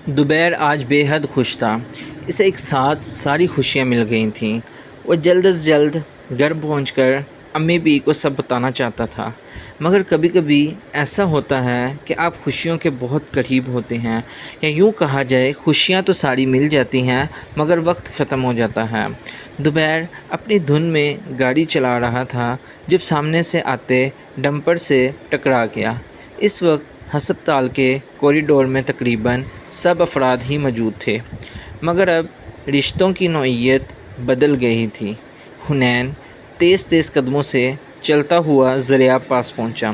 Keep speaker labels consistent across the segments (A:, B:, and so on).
A: دوبیر آج بے حد خوش تھا۔ اسے ایک ساتھ ساری خوشیاں مل گئی تھیں۔ وہ جلد از جلد گھر پہنچ کر امی بی کو سب بتانا چاہتا تھا، مگر کبھی کبھی ایسا ہوتا ہے کہ آپ خوشیوں کے بہت قریب ہوتے ہیں، یا یوں کہا جائے خوشیاں تو ساری مل جاتی ہیں مگر وقت ختم ہو جاتا ہے۔ دوبیر اپنی دھن میں گاڑی چلا رہا تھا جب سامنے سے آتے ڈمپر سے ٹکرا گیا۔ اس وقت ہسپتال کے کوریڈور میں تقریباً سب افراد ہی موجود تھے، مگر اب رشتوں کی نوعیت بدل گئی تھی۔ حنین تیز تیز قدموں سے چلتا ہوا زریاب پاس پہنچا۔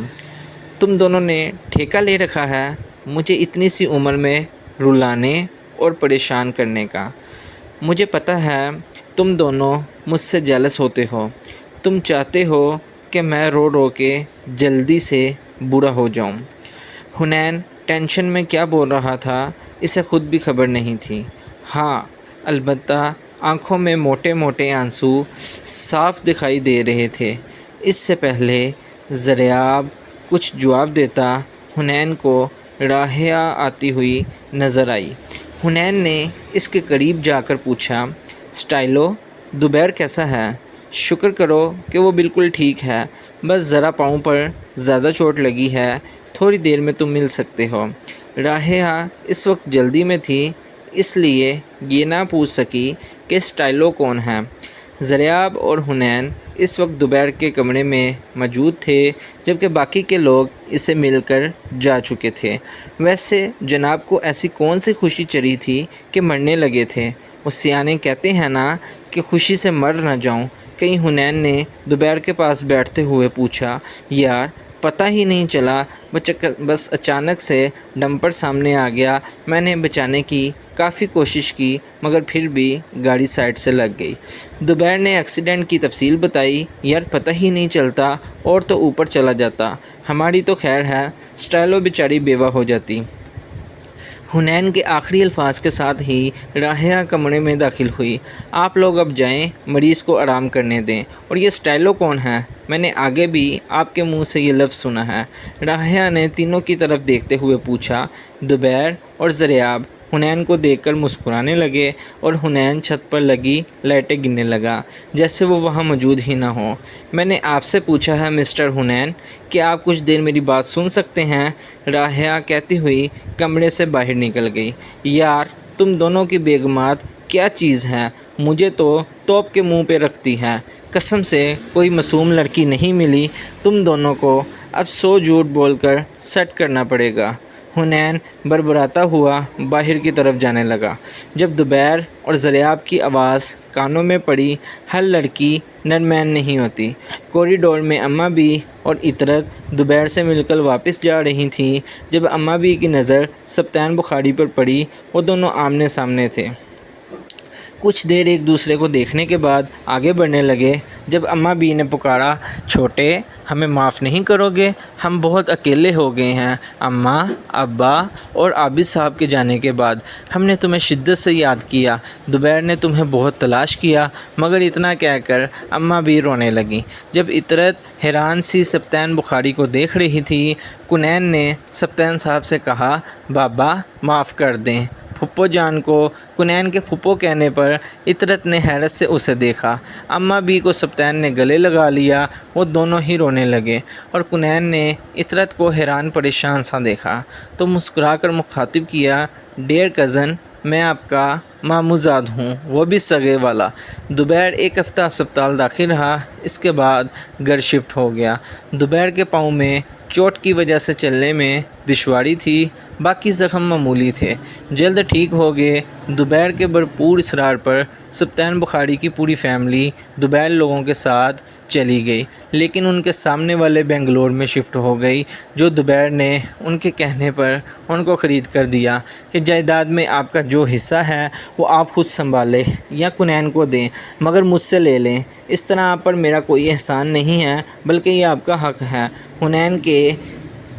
A: تم دونوں نے ٹھیکہ لے رکھا ہے مجھے اتنی سی عمر میں رلانے اور پریشان کرنے کا۔ مجھے پتہ ہے تم دونوں مجھ سے جیلس ہوتے ہو، تم چاہتے ہو کہ میں رو رو کے جلدی سے برا ہو جاؤں۔ حنین ٹینشن میں کیا بول رہا تھا اسے خود بھی خبر نہیں تھی۔ ہاں، البتہ آنکھوں میں موٹے موٹے آنسو صاف دکھائی دے رہے تھے۔ اس سے پہلے زریاب کچھ جواب دیتا، حنین کو راہیا آتی ہوئی نظر آئی۔ حنین نے اس کے قریب جا کر پوچھا، اسٹائلو، دوبیر کیسا ہے؟ شکر کرو کہ وہ بالکل ٹھیک ہے، بس ذرا پاؤں پر زیادہ چوٹ لگی ہے، تھوڑی دیر میں تم مل سکتے ہو۔ راہیا اس وقت جلدی میں تھی، اس لیے یہ نہ پوچھ سکی کہ اسٹائلو کون ہے۔ زریاب اور حنین اس وقت دوبیر کے کمرے میں موجود تھے، جبکہ باقی کے لوگ اسے مل کر جا چکے تھے۔ ویسے جناب کو ایسی کون سی خوشی چڑھی تھی کہ مرنے لگے تھے؟ وہ سیانے کہتے ہیں نا کہ خوشی سے مر نہ جاؤں۔ کہیں حنین نے دوبیر کے پاس بیٹھتے ہوئے پوچھا۔ یار پتہ ہی نہیں چلا، بس اچانک سے ڈمپر سامنے آ گیا۔ میں نے بچانے کی کافی کوشش کی مگر پھر بھی گاڑی سائڈ سے لگ گئی۔ دوبیر نے ایکسیڈنٹ کی تفصیل بتائی۔ یار پتہ ہی نہیں چلتا اور تو اوپر چلا جاتا، ہماری تو خیر ہے، اسٹائلو بیچاری بیوہ ہو جاتی۔ حنین کے آخری الفاظ کے ساتھ ہی راہیا کمرے میں داخل ہوئی۔ آپ لوگ اب جائیں، مریض کو آرام کرنے دیں۔ اور یہ اسٹائلو کون ہے؟ میں نے آگے بھی آپ کے منہ سے یہ لفظ سنا ہے۔ راہیا نے تینوں کی طرف دیکھتے ہوئے پوچھا۔ دوبیر اور زریاب حنین کو دیکھ کر مسکرانے لگے اور حنین چھت پر لگی لائٹیں گننے لگا جیسے وہ وہاں موجود ہی نہ ہوں۔ میں نے آپ سے پوچھا ہے مسٹر حنین، کیا آپ کچھ دیر میری بات سن سکتے ہیں؟ راہیا کہتی ہوئی کمرے سے باہر نکل گئی۔ یار تم دونوں کی بیگمات کیا چیز ہیں، مجھے تو توپ کے منہ پہ رکھتی ہیں۔ قسم سے کوئی معصوم لڑکی نہیں ملی، تم دونوں کو اب 100 جھوٹ بول کر سیٹ کرنا پڑے گا۔ حنین بربراتا ہوا باہر کی طرف جانے لگا۔ جب دوبیر اور زریاب کی آواز کانوں میں پڑی، ہر لڑکی نرمین نہیں ہوتی۔ کوریڈور میں اماں بی اور عطرت دوبیر سے مل کر واپس جا رہی تھیں۔ جب اماں بی کی نظر سبطین بخاری پر پڑی، وہ دونوں آمنے سامنے تھے۔ کچھ دیر ایک دوسرے کو دیکھنے کے بعد آگے بڑھنے لگے۔ جب اماں بی نے پکارا، چھوٹے ہمیں معاف نہیں کرو گے؟ ہم بہت اکیلے ہو گئے ہیں۔ اماں، ابا اور عابد صاحب کے جانے کے بعد ہم نے تمہیں شدت سے یاد کیا۔ دوبیر نے تمہیں بہت تلاش کیا، مگر اتنا کہہ کر اماں بھی رونے لگیں۔ جب عطرت حیران سی سبطین بخاری کو دیکھ رہی تھی، کنین نے سبطین صاحب سے کہا، بابا معاف کر دیں۔ پھپھو جان کو کنین کے پھپھو کہنے پر عطرت نے حیرت سے اسے دیکھا۔ اماں بی کو سبطین نے گلے لگا لیا، وہ دونوں ہی رونے لگے اور کنین نے عطرت کو حیران پریشان سا دیکھا تو مسکرا کر مخاطب کیا، ڈیئر کزن، میں آپ کا ماموزاد ہوں، وہ بھی سگے والا۔ دوبیر ایک ہفتہ ہسپتال داخل رہا، اس کے بعد گھر شفٹ ہو گیا۔ دوبیر کے پاؤں میں چوٹ کی وجہ سے چلنے میں دشواری تھی، باقی زخم معمولی تھے، جلد ٹھیک ہو گئے۔ دوبیر کے بھرپور اصرار پر سبطین بخاری کی پوری فیملی دوبیر لوگوں کے ساتھ چلی گئی، لیکن ان کے سامنے والے بنگلور میں شفٹ ہو گئی، جو دوبیر نے ان کے کہنے پر ان کو خرید کر دیا کہ جائیداد میں آپ کا جو حصہ ہے وہ آپ خود سنبھالیں یا کنین کو دیں، مگر مجھ سے لے لیں۔ اس طرح آپ پر میرا کوئی احسان نہیں ہے، بلکہ یہ آپ کا حق ہے۔ حنین کے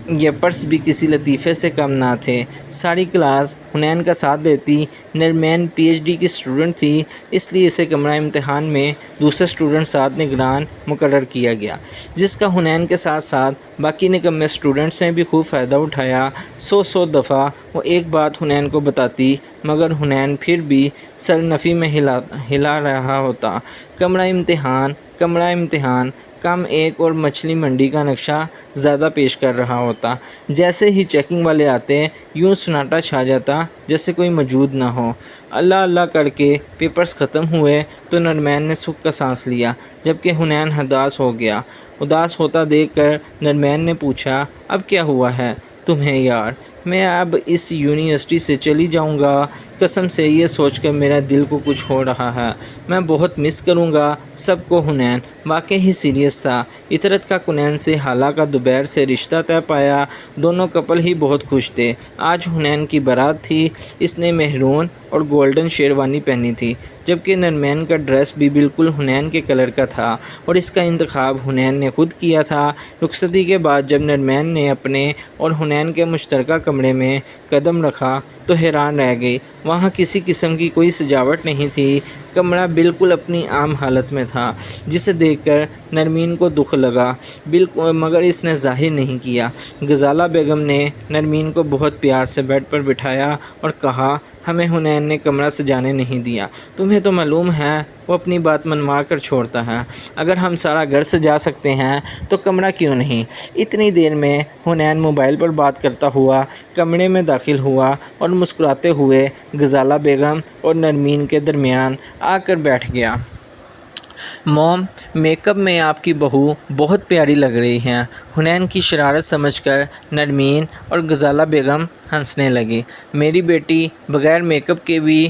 A: یہ پرس بھی کسی لطیفے سے کم نہ تھے۔ ساری کلاس حنین کا ساتھ دیتی۔ نرمین پی ایچ ڈی کی اسٹوڈنٹ تھی، اس لیے اسے کمرہ امتحان میں دوسرے اسٹوڈنٹ ساتھ نگران مقرر کیا گیا، جس کا حنین کے ساتھ ساتھ باقی نکمے اسٹوڈنٹس نے بھی خوب فائدہ اٹھایا۔ سو دفعہ وہ ایک بات حنین کو بتاتی، مگر حنین پھر بھی سر نفی میں ہلا رہا ہوتا۔ کمرہ امتحان کم ایک اور مچھلی منڈی کا نقشہ زیادہ پیش کر رہا ہوتا۔ جیسے ہی چیکنگ والے آتے، یوں سناٹا چھا جاتا جیسے کوئی موجود نہ ہو۔ اللہ اللہ کر کے پیپرز ختم ہوئے تو نرمین نے سکھ کا سانس لیا، جبکہ حنین اداس ہو گیا۔ اداس ہوتا دیکھ کر نرمین نے پوچھا، اب کیا ہوا ہے تمہیں یار؟ میں اب اس یونیورسٹی سے چلی جاؤں گا، قسم سے یہ سوچ کر میرا دل کو کچھ ہو رہا ہے۔ میں بہت مس کروں گا سب کو۔ حنین واقعی ہی سیریس تھا۔ عطرت کا کنین سے حالہ کا دوبیر سے رشتہ طے پایا۔ دونوں کپل ہی بہت خوش تھے۔ آج حنین کی بارات تھی۔ اس نے مہرون اور گولڈن شیروانی پہنی تھی، جبکہ نرمین کا ڈریس بھی بالکل حنین کے کلر کا تھا اور اس کا انتخاب حنین نے خود کیا تھا۔ رخصتی کے بعد جب نرمین نے اپنے اور حنین کے مشترکہ کمرے میں قدم رکھا تو حیران رہ گئی۔ وہاں کسی قسم کی کوئی سجاوٹ نہیں تھی۔ کمرہ بالکل اپنی عام حالت میں تھا، جسے دیکھ کر نرمین کو دکھ لگا، مگر اس نے ظاہر نہیں کیا۔ غزالہ بیگم نے نرمین کو بہت پیار سے بیڈ پر بٹھایا اور کہا، ہمیں حنین نے کمرہ سجانے نہیں دیا۔ تمہیں تو معلوم ہے وہ اپنی بات منوا کر چھوڑتا ہے۔ اگر ہم سارا گھر سجا سکتے ہیں تو کمرہ کیوں نہیں؟ اتنی دیر میں حنین موبائل پر بات کرتا ہوا کمرے میں داخل ہوا اور مسکراتے ہوئے غزالہ بیگم اور نرمین کے درمیان آ کر بیٹھ گیا۔ موم، میک اپ میں آپ کی بہو بہت پیاری لگ رہی ہیں۔ حنین کی شرارت سمجھ کر نرمین اور غزالہ بیگم ہنسنے لگی۔ میری بیٹی بغیر میک اپ کے بھی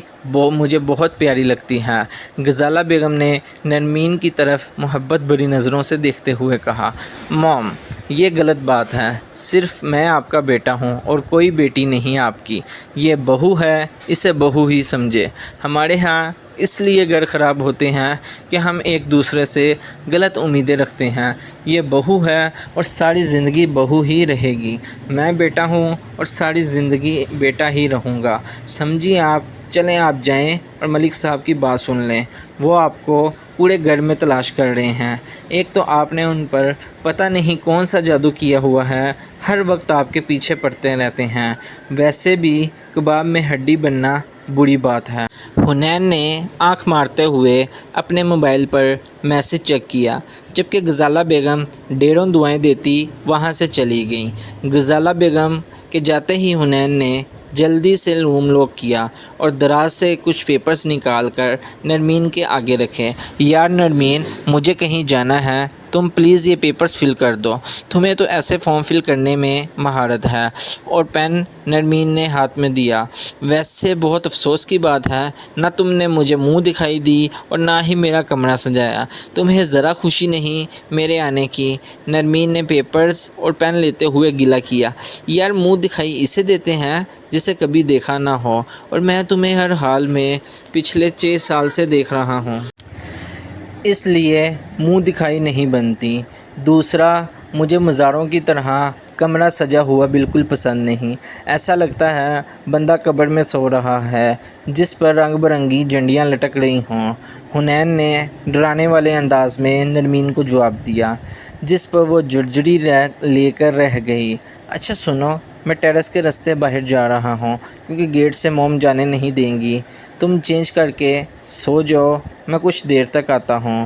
A: مجھے بہت پیاری لگتی ہے، غزالہ بیگم نے نرمین کی طرف محبت بھری نظروں سے دیکھتے ہوئے کہا۔ موم، یہ غلط بات ہے۔ صرف میں آپ کا بیٹا ہوں اور کوئی بیٹی نہیں آپ کی۔ یہ بہو ہے، اسے بہو ہی سمجھے۔ ہمارے ہاں اس لیے گھر خراب ہوتے ہیں کہ ہم ایک دوسرے سے غلط امیدیں رکھتے ہیں۔ یہ بہو ہے اور ساری زندگی بہو ہی رہے گی۔ میں بیٹا ہوں اور ساری زندگی بیٹا ہی رہوں گا، سمجھی آپ؟ چلیں آپ جائیں اور ملک صاحب کی بات سن لیں، وہ آپ کو پورے گھر میں تلاش کر رہے ہیں۔ ایک تو آپ نے ان پر پتہ نہیں کون سا جادو کیا ہوا ہے، ہر وقت آپ کے پیچھے پڑتے رہتے ہیں۔ ویسے بھی کباب میں ہڈی بننا بری بات ہے۔ حنین نے آنکھ مارتے ہوئے اپنے موبائل پر میسج چیک کیا، جبکہ غزالہ بیگم ڈھیروں دعائیں دیتی وہاں سے چلی گئیں۔ غزالہ بیگم کے جاتے ہی حنین نے جلدی سے روم لاک کیا اور دراز سے کچھ پیپرز نکال کر نرمین کے آگے رکھے۔ یار نرمین، مجھے کہیں جانا ہے، تم پلیز یہ پیپرز فل کر دو۔ تمہیں تو ایسے فارم فل کرنے میں مہارت ہے۔ اور پین نرمین نے ہاتھ میں دیا۔ ویسے بہت افسوس کی بات ہے، نہ تم نے مجھے منہ دکھائی دی اور نہ ہی میرا کمرہ سجایا۔ تمہیں ذرا خوشی نہیں میرے آنے کی؟ نرمین نے پیپرز اور پین لیتے ہوئے گلہ کیا۔ یار منہ دکھائی اسے دیتے ہیں جسے کبھی دیکھا نہ ہو، اور میں تمہیں ہر حال میں پچھلے 6 سال سے دیکھ رہا ہوں، اس لیے منہ دکھائی نہیں بنتی۔ دوسرا، مجھے مزاروں کی طرح کمرہ سجا ہوا بالکل پسند نہیں۔ ایسا لگتا ہے بندہ قبر میں سو رہا ہے جس پر رنگ برنگی جھنڈیاں لٹک رہی ہوں۔ حنین نے ڈرانے والے انداز میں نرمین کو جواب دیا، جس پر وہ جھرجھری لے کر رہ گئی۔ اچھا سنو، میں ٹیرس کے راستے باہر جا رہا ہوں کیونکہ گیٹ سے موم جانے نہیں دیں گی۔ تم چینج کر کے سو جاؤ، میں کچھ دیر تک آتا ہوں۔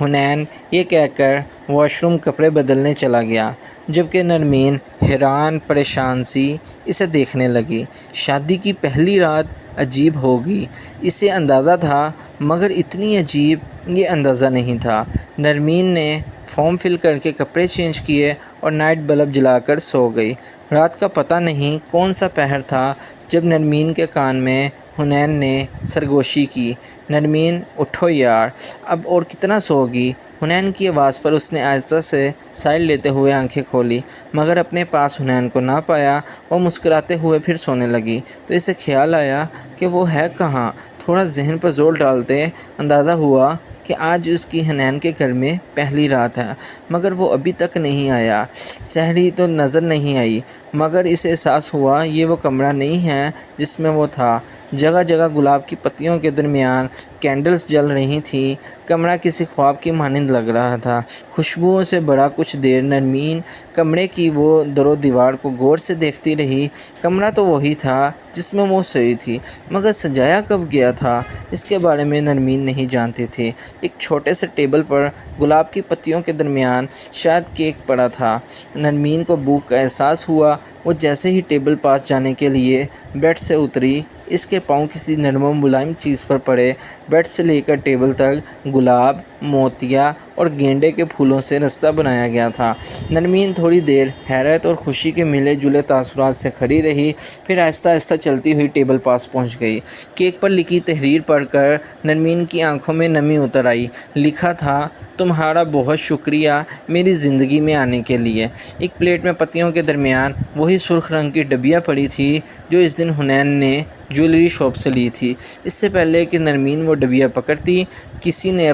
A: حنین یہ کہہ کر واش روم کپڑے بدلنے چلا گیا، جبکہ نرمین حیران پریشان سی اسے دیکھنے لگی۔ شادی کی پہلی رات عجیب ہوگی، اسے اندازہ تھا، مگر اتنی عجیب یہ اندازہ نہیں تھا۔ نرمین نے فارم فل کر کے کپڑے چینج کیے اور نائٹ بلب جلا کر سو گئی۔ رات کا پتہ نہیں کون سا پہر تھا جب نرمین کے کان میں حنین نے سرگوشی کی، نرمین اٹھو یار، اب اور کتنا سوگی؟ حنین کی آواز پر اس نے آہستہ سے سائڈ لیتے ہوئے آنکھیں کھولی، مگر اپنے پاس حنین کو نہ پایا۔ وہ مسکراتے ہوئے پھر سونے لگی تو اسے خیال آیا کہ وہ ہے کہاں۔ تھوڑا ذہن پر زور ڈالتے اندازہ ہوا کہ آج اس کی حنین کے گھر میں پہلی رات ہے، مگر وہ ابھی تک نہیں آیا۔ سحری تو نظر نہیں آئی، مگر اسے احساس ہوا یہ وہ کمرہ نہیں ہے جس میں وہ تھا۔ جگہ جگہ گلاب کی پتیوں کے درمیان کینڈلز جل رہی تھیں۔ کمرہ کسی خواب کی مانند لگ رہا تھا، خوشبوؤں سے بھرا۔ کچھ دیر نرمین کمرے کی وہ در و دیوار کو غور سے دیکھتی رہی۔ کمرہ تو وہی تھا جس میں وہ سوئی تھی، مگر سجایا کب گیا تھا اس کے بارے میں نرمین نہیں جانتی تھی۔ ایک چھوٹے سے ٹیبل پر گلاب کی پتیوں کے درمیان شاید کیک پڑا تھا۔ نرمین کو بھوک کا احساس ہوا۔ وہ جیسے ہی ٹیبل پاس جانے کے لیے بیڈ سے اتری، اس کے پاؤں کسی نرم و ملائم چیز پر پڑے۔ بیڈ سے لے کر ٹیبل تک گلاب، موتیا اور گینڈے کے پھولوں سے رستہ بنایا گیا تھا۔ نرمین تھوڑی دیر حیرت اور خوشی کے ملے جلے تاثرات سے کھڑی رہی، پھر آہستہ آہستہ چلتی ہوئی ٹیبل پاس پہنچ گئی۔ کیک پر لکھی تحریر پڑھ کر نرمین کی آنکھوں میں نمی اتر آئی۔ لکھا تھا، تمہارا بہت شکریہ میری زندگی میں آنے کے لیے۔ ایک پلیٹ میں پتیوں کے درمیان وہی سرخ رنگ کی ڈبیا پڑی تھی جو اس دن حنین نے جویلری شاپ سے لی تھی۔ اس سے پہلے کہ نرمین وہ ڈبیا پکڑتی، کسی نے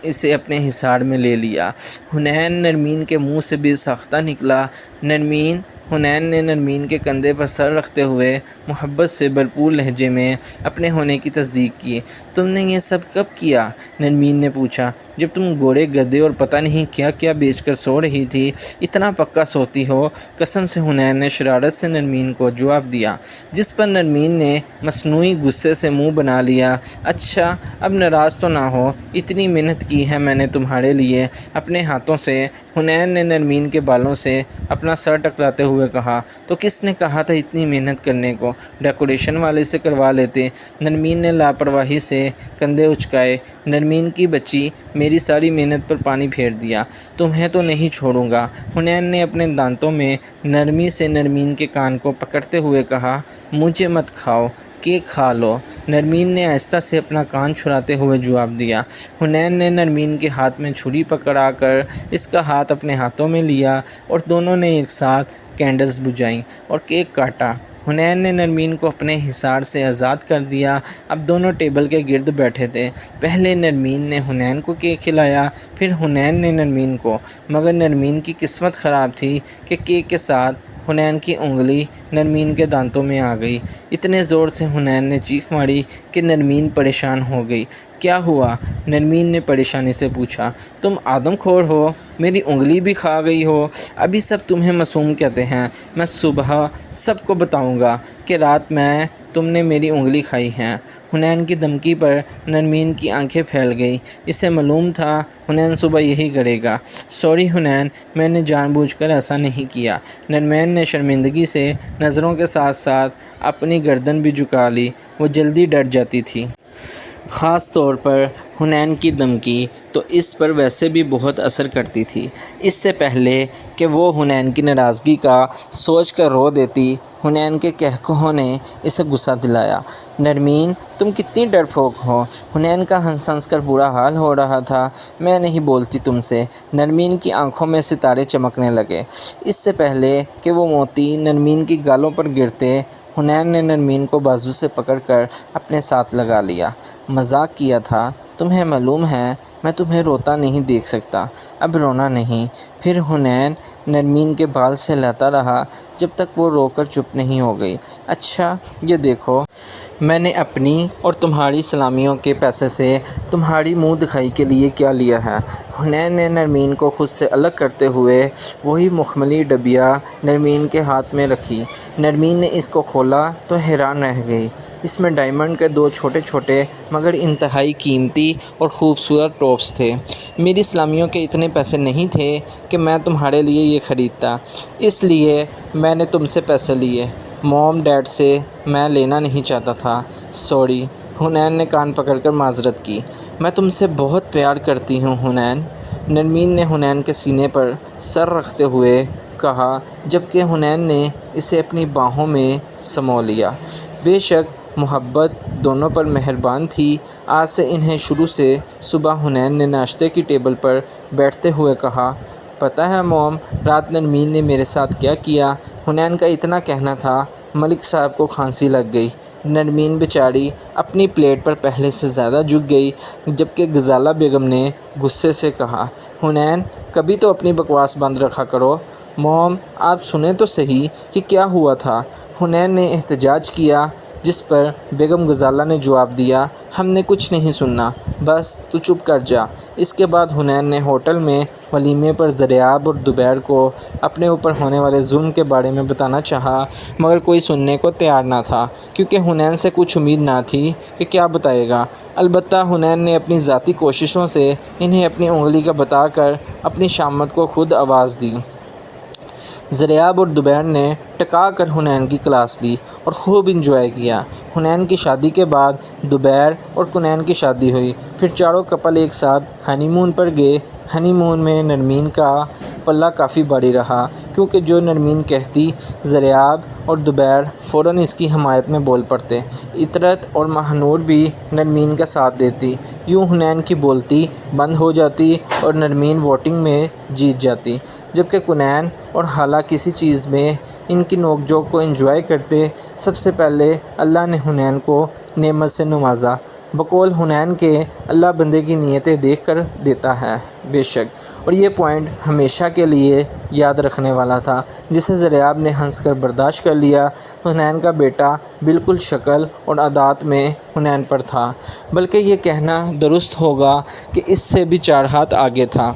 A: اسے اپنے حصار میں لے لیا۔ حنین نرمین کے منہ سے بھی ساختہ نکلا۔ حنین نے نرمین کے کندھے پر سر رکھتے ہوئے محبت سے بھرپور لہجے میں اپنے ہونے کی تصدیق کی۔ تم نے یہ سب کب کیا؟ نرمین نے پوچھا۔ جب تم گھوڑے، گدھے اور پتہ نہیں کیا کیا بیچ کر سو رہی تھی۔ اتنا پکا سوتی ہو؟ قسم سے، حنین نے شرارت سے نرمین کو جواب دیا، جس پر نرمین نے مصنوعی غصے سے منہ بنا لیا۔ اچھا، اب ناراض تو نہ ہو، اتنی محنت کی ہے میں نے تمہارے لیے اپنے ہاتھوں سے۔ حنین نے نرمین کے بالوں سے اپنا سر ٹکراتے ہوئے کہا۔ تو کس نے کہا تھا اتنی محنت کرنے کو؟ ڈیکوریشن والے سے کروا لیتے۔ نرمین نے لاپرواہی سے کندھے اچکائے۔ نرمین کی بچی، میری ساری محنت پر پانی پھیر دیا۔ تمہیں تو نہیں چھوڑوں گا۔ حنین نے اپنے دانتوں میں نرمی سے نرمین کے کان کو پکڑتے ہوئے کہا۔ مجھے مت کھاؤ، کیک کھا لو۔ نرمین نے آہستہ سے اپنا کان چھڑاتے ہوئے جواب دیا۔ حنین نے نرمین کے ہاتھ میں چھری پکڑا کر اس کا ہاتھ اپنے ہاتھوں میں لیا اور دونوں نے ایک ساتھ کینڈلز بجھائیں اور کیک کاٹا۔ حنین نے نرمین کو اپنے حصار سے آزاد کر دیا۔ اب دونوں ٹیبل کے گرد بیٹھے تھے۔ پہلے نرمین نے حنین کو کیک کھلایا، پھر حنین نے نرمین کو، مگر نرمین کی قسمت خراب تھی کہ کیک کے ساتھ حنین کی انگلی نرمین کے دانتوں میں آ گئی۔ اتنے زور سے حنین نے چیخ ماری کہ نرمین پریشان ہو گئی۔ کیا ہوا؟ نرمین نے پریشانی سے پوچھا۔ تم آدم خور ہو، میری انگلی بھی کھا گئی ہو۔ ابھی سب تمہیں معصوم کہتے ہیں، میں صبح سب کو بتاؤں گا کہ رات میں تم نے میری انگلی کھائی ہے۔ حنین کی دھمکی پر نرمین کی آنکھیں پھیل گئیں۔ اسے معلوم تھا حنین صبح یہی کرے گا۔ سوری حنین، میں نے جان بوجھ کر ایسا نہیں کیا۔ نرمین نے شرمندگی سے نظروں کے ساتھ ساتھ اپنی گردن بھی جھکا لی۔ وہ جلدی ڈر جاتی تھی۔ خاص طور پر حنین کی دھمکی تو اس پر ویسے بھی بہت اثر کرتی تھی۔ اس سے پہلے کہ وہ حنین کی ناراضگی کا سوچ کر رو دیتی، حنین کے کہکہوں نے اسے غصہ دلایا۔ نرمین، تم کتنی ڈرپوک ہو۔ حنین کا ہنس ہنس کر برا حال ہو رہا تھا۔ میں نہیں بولتی تم سے۔ نرمین کی آنکھوں میں ستارے چمکنے لگے۔ اس سے پہلے کہ وہ موتی نرمین کی گالوں پر گرتے، حنین نے نرمین کو بازو سے پکڑ کر اپنے ساتھ لگا لیا۔ مذاق کیا تھا، تمہیں معلوم ہے میں تمہیں روتا نہیں دیکھ سکتا۔ اب رونا نہیں۔ پھر حنین نرمین کے بال سے لاتا رہا جب تک وہ رو کر چپ نہیں ہو گئی۔ اچھا، یہ دیکھو، میں نے اپنی اور تمہاری سلامیوں کے پیسے سے تمہاری منہ دکھائی کے لیے کیا لیا ہے۔ حنین نے نرمین کو خود سے الگ کرتے ہوئے وہی مخملی ڈبیا نرمین کے ہاتھ میں رکھی۔ نرمین نے اس کو کھولا تو حیران رہ گئی۔ اس میں ڈائمنڈ کے 2 چھوٹے چھوٹے مگر انتہائی قیمتی اور خوبصورت ٹوپس تھے۔ میری سلامیوں کے اتنے پیسے نہیں تھے کہ میں تمہارے لیے یہ خریدتا، اس لیے میں نے تم سے پیسے لیے۔ موم ڈیڈ سے میں لینا نہیں چاہتا تھا۔ سوری، حنین نے کان پکڑ کر معذرت کی۔ میں تم سے بہت پیار کرتی ہوں حنین، نرمین نے حنین کے سینے پر سر رکھتے ہوئے کہا، جبکہ حنین نے اسے اپنی باہوں میں سمو لیا۔ بے شک محبت دونوں پر مہربان تھی۔ آج سے انہیں شروع سے۔ صبح حنین نے ناشتے کی ٹیبل پر بیٹھتے ہوئے کہا، پتہ ہے موم، رات نرمین نے میرے ساتھ کیا کیا؟ حنین کا اتنا کہنا تھا ملک صاحب کو کھانسی لگ گئی۔ نرمین بیچاری اپنی پلیٹ پر پہلے سے زیادہ جھک گئی، جبکہ غزالہ بیگم نے غصے سے کہا، حنین کبھی تو اپنی بکواس بند رکھا کرو۔ موم آپ سنیں تو صحیح کہ کیا ہوا تھا۔ حنین نے احتجاج کیا، جس پر بیگم غزالہ نے جواب دیا، ہم نے کچھ نہیں سننا، بس تو چپ کر جا۔ اس کے بعد حنین نے ہوٹل میں ولیمے پر ضریاب اور زبیر کو اپنے اوپر ہونے والے ظلم کے بارے میں بتانا چاہا، مگر کوئی سننے کو تیار نہ تھا، کیونکہ حنین سے کچھ امید نہ تھی کہ کیا بتائے گا۔ البتہ حنین نے اپنی ذاتی کوششوں سے انہیں اپنی انگلی کا بتا کر اپنی شامت کو خود آواز دی۔ ضریاب اور زبیر نے ٹکا کر حنین کی کلاس لی اور خوب انجوائے کیا۔ حنین کی شادی کے بعد زبیر اور کنین کی شادی ہوئی، پھر چاروں کپل ایک ساتھ ہنی مون پر گئے۔ ہنی مون میں نرمین کا پلہ کافی بھاری رہا، کیونکہ جو نرمین کہتی ضریاب اور زبیر فوراً اس کی حمایت میں بول پڑتے۔ عطرت اور ماہنور بھی نرمین کا ساتھ دیتی۔ یوں حنین کی بولتی بند ہو جاتی اور نرمین ووٹنگ میں جیت جاتی، جبکہ کنین اور حالہ کسی چیز میں ان کی نوک جھوک کو انجوائے کرتے۔ سب سے پہلے اللہ نے حنین کو نعمت سے نوازا۔ بقول حنین کے اللہ بندے کی نیتیں دیکھ کر دیتا ہے، بے شک، اور یہ پوائنٹ ہمیشہ کے لیے یاد رکھنے والا تھا، جسے ضریاب نے ہنس کر برداشت کر لیا۔ حنین کا بیٹا بالکل شکل اور عادات میں حنین پر تھا، بلکہ یہ کہنا درست ہوگا کہ اس سے بھی 4 ہاتھ آگے تھا۔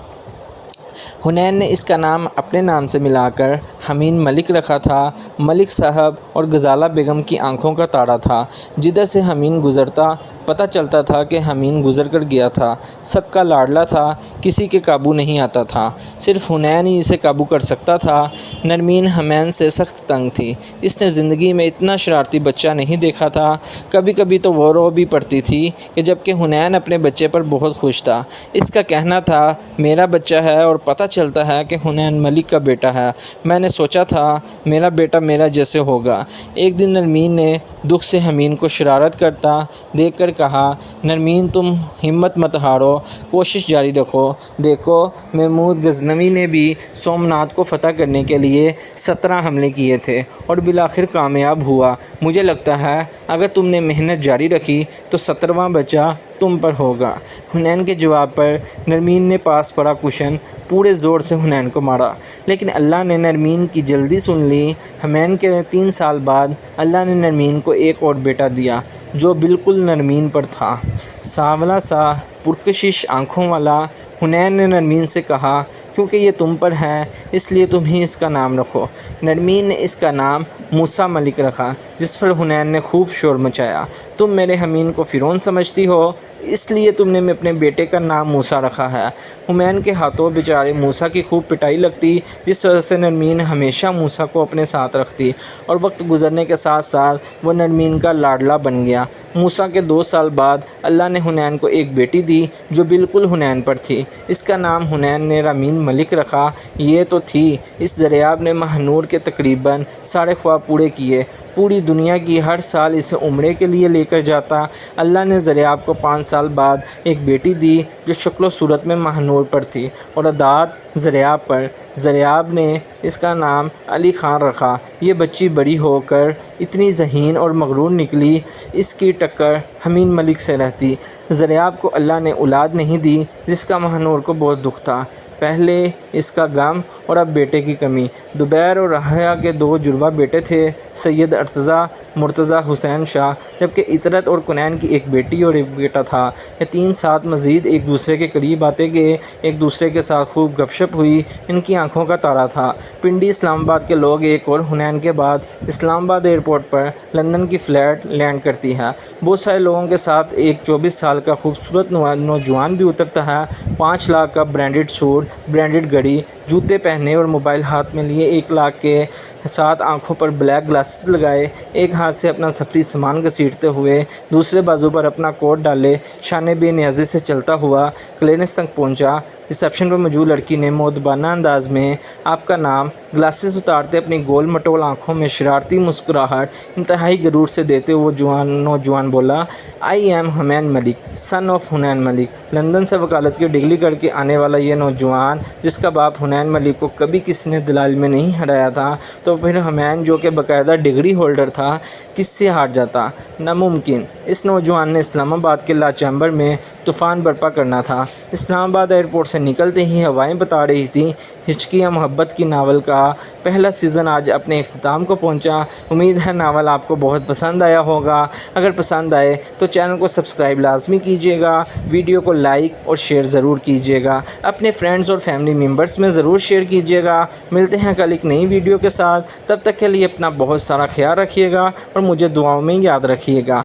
A: حنین نے اس کا نام اپنے نام سے ملا کر حمین ملک رکھا تھا۔ ملک صاحب اور غزالہ بیگم کی آنکھوں کا تارا تھا۔ جدھر سے حمین گزرتا پتہ چلتا تھا کہ حمین گزر کر گیا تھا۔ سب کا لاڈلا تھا، کسی کے قابو نہیں آتا تھا، صرف حنین ہی اسے قابو کر سکتا تھا۔ نرمین حمین سے سخت تنگ تھی، اس نے زندگی میں اتنا شرارتی بچہ نہیں دیکھا تھا۔ کبھی کبھی تو وہ رو بھی پڑتی تھی کہ جبکہ حنین اپنے بچے پر بہت خوش تھا۔ اس کا کہنا تھا، میرا بچہ ہے اور پتہ چلتا ہے کہ حنین ملک کا بیٹا ہے، میں نے سوچا تھا میرا بیٹا میرا جیسے ہوگا۔ ایک دن نرمین نے دکھ سے حمین کو شرارت کرتا دیکھ کر کہا، نرمین تم ہمت مت ہارو، کوشش جاری رکھو، دیکھو محمود غزنوی نے بھی سومناتھ کو فتح کرنے کے لیے 17 حملے کیے تھے اور بالآخر کامیاب ہوا۔ مجھے لگتا ہے اگر تم نے محنت جاری رکھی تو 17واں بچہ تم پر ہوگا۔ حنین کے جواب پر نرمین نے پاس پڑا کشن پورے زور سے حنین کو مارا، لیکن اللہ نے نرمین کی جلدی سن لی۔ حمین کے 3 سال بعد اللہ نے نرمین کو ایک اور بیٹا دیا، جو بالکل نرمین پر تھا، سانولا سا پرکشش آنکھوں والا۔ حنین نے نرمین سے کہا، کیونکہ یہ تم پر ہے اس لیے تم ہی اس کا نام رکھو۔ نرمین نے اس کا نام موسیٰ ملک رکھا، جس پر حنین نے خوب شور مچایا، تم میرے حمین کو فرعون سمجھتی ہو، اس لیے تم نے اپنے بیٹے کا نام موسیٰ رکھا ہے۔ حنین کے ہاتھوں بیچارے موسیٰ کی خوب پٹائی لگتی، جس وجہ سے نرمین ہمیشہ موسیٰ کو اپنے ساتھ رکھتی، اور وقت گزرنے کے ساتھ ساتھ وہ نرمین کا لاڈلا بن گیا۔ موسیٰ کے 2 سال بعد اللہ نے حنین کو ایک بیٹی دی جو بالکل حنین پر تھی، اس کا نام حنین نے رامین ملک رکھا۔ یہ تو تھی، اس ضریاب نے ماہنور کے تقریباً سارے خواب پورے کیے، پوری دنیا کی ہر سال اسے عمرے کے لیے لے کر جاتا۔ اللہ نے ضریاب کو 5 سال بعد ایک بیٹی دی جو شکل و صورت میں ماہنور پر تھی اور عادات ضریاب پر۔ ضریاب نے اس کا نام علی خان رکھا۔ یہ بچی بڑی ہو کر اتنی ذہین اور مغرور نکلی، اس کی ٹکر حمین ملک سے رہتی۔ ضریاب کو اللہ نے اولاد نہیں دی، جس کا ماہنور کو بہت دکھ تھا، پہلے اس کا غم اور اب بیٹے کی کمی۔ زبیر اور رحیہ کے 2 جڑواں بیٹے تھے، سید ارتضیٰ مرتضیٰ حسین شاہ، جبکہ عطرت اور کنین کی ایک بیٹی اور ایک بیٹا تھا۔ یہ 3 ساتھ مزید ایک دوسرے کے قریب آتے گئے، ایک دوسرے کے ساتھ خوب گپ شپ ہوئی، ان کی آنکھوں کا تارا تھا۔ پنڈی اسلام آباد کے لوگ ایک اور حنین کے بعد اسلام آباد ایئرپورٹ پر لندن کی فلائٹ لینڈ کرتی ہے۔ بہت سارے لوگوں کے ساتھ ایک 24 سال کا خوبصورت نوجوان بھی اترتا ہے، 5 لاکھ کا برانڈڈ سوٹ، برانڈڈ گھڑی، جوتے پہنے اور موبائل ہاتھ میں لیے، 1 لاکھ کے ساتھ آنکھوں پر بلیک گلاسز لگائے، ایک ہاتھ سے اپنا سفری سامان گھسیٹتے ہوئے دوسرے بازو پر اپنا کوٹ ڈالے، شان بے نیازی سے چلتا ہوا کلیئرنس تک پہنچا۔ ریسیپشن پر موجود لڑکی نے مؤدبانہ انداز میں آپ کا نام، گلاسز اتارتے اپنی گول مٹول آنکھوں میں شرارتی مسکراہٹ انتہائی غرور سے دیتے ہوئے نوجوان بولا، I am Hamin Malik, son of Hunain Malik. London سے وکالت کی ڈگری کر کے آنے والا یہ نوجوان، جس کا باپ حنین حمین ملک کو کبھی کسی نے دلالی میں نہیں ہرایا تھا تو پھر حمین جو کہ باقاعدہ ڈگری ہولڈر تھا کس سے ہار جاتا؟ ناممکن۔ اس نوجوان نے اسلام آباد کے لا چیمبر میں طوفان برپا کرنا تھا۔ اسلام آباد ایئرپورٹ سے نکلتے ہی ہوائیں بتا رہی تھیں ہچکیاں محبت کی ناول کا پہلا سیزن آج اپنے اختتام کو پہنچا۔ امید ہے ناول آپ کو بہت پسند آیا ہوگا۔ اگر پسند آئے تو چینل کو سبسکرائب لازمی کیجیے گا، ویڈیو کو لائک اور شیئر ضرور کیجیے گا، اپنے فرینڈز اور فیملی ممبرز میں ضرور شیئر کیجیے گا۔ ملتے ہیں کل ایک نئی ویڈیو کے ساتھ، تب تک کے لیے اپنا بہت سارا خیال رکھیے گا اور مجھے دعاؤں میں یاد رکھیے گا۔